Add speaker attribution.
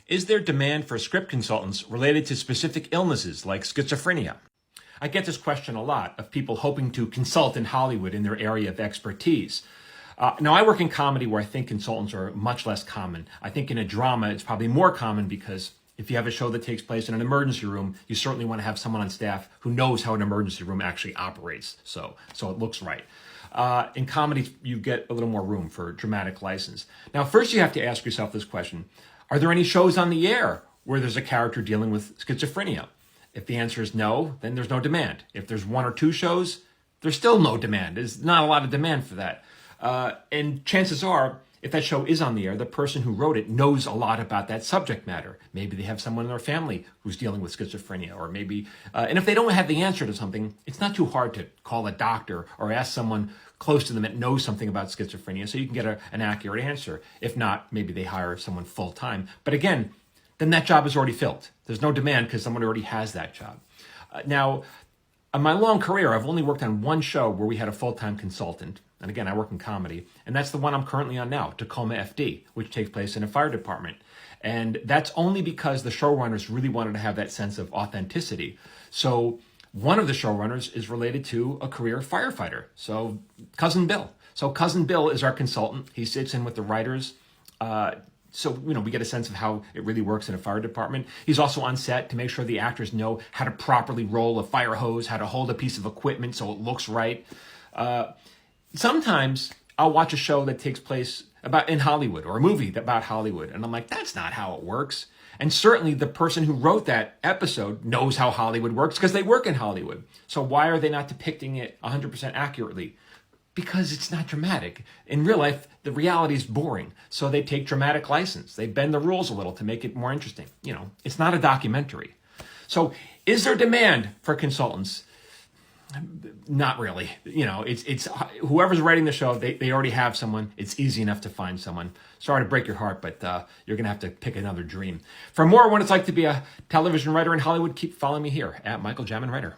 Speaker 1: Is there demand for script consultants related to specific illnesses like schizophrenia? I get this question a lot of people hoping to consult in Hollywood in their area of expertise. Now, I work in comedy where I think consultants are much less common. I think in a drama, it's probably more common because if you have a show that takes place in an emergency room, you certainly want to have someone on staff who knows how an emergency room actually operates, so it looks right. In comedy, you get a little more room for dramatic license. Now, first you have to ask yourself this question. Are there any shows on the air where there's a character dealing with schizophrenia? If the answer is no, then there's no demand. If there's one or two shows, there's still no demand. There's not a lot of demand for that. And chances are, if that show is on the air, the person who wrote it knows a lot about that subject matter. Maybe they have someone in their family who's dealing with schizophrenia, or maybe, and if they don't have the answer to something, it's not too hard to call a doctor or ask someone close to them that knows something about schizophrenia so you can get an accurate answer. If not, maybe they hire someone full time. But again, then that job is already filled. There's no demand because someone already has that job. Now, in my long career, I've only worked on one show where we had a full-time consultant. And again, I work in comedy. And that's the one I'm currently on now, Tacoma FD, which takes place in a fire department. And that's only because the showrunners really wanted to have that sense of authenticity. So one of the showrunners is related to a career firefighter. So Cousin Bill. So Cousin Bill is our consultant. He sits in with the writers. So, we get a sense of how it really works in a fire department. He's also on set to make sure the actors know how to properly roll a fire hose, how to hold a piece of equipment so it looks right. Sometimes I'll watch a show that takes place in Hollywood, or a movie about Hollywood, and I'm like, that's not how it works. And certainly the person who wrote that episode knows how Hollywood works because they work in Hollywood. So why are they not depicting it 100% accurately? Because it's not dramatic. In real life, the reality is boring. So they take dramatic license. They bend the rules a little to make it more interesting. It's not a documentary. So is there demand for consultants? Not really. It's whoever's writing the show, they already have someone. It's easy enough to find someone. Sorry to break your heart, but you're going to have to pick another dream. For more on what it's like to be a television writer in Hollywood, keep following me here at Michael Jamin Writer.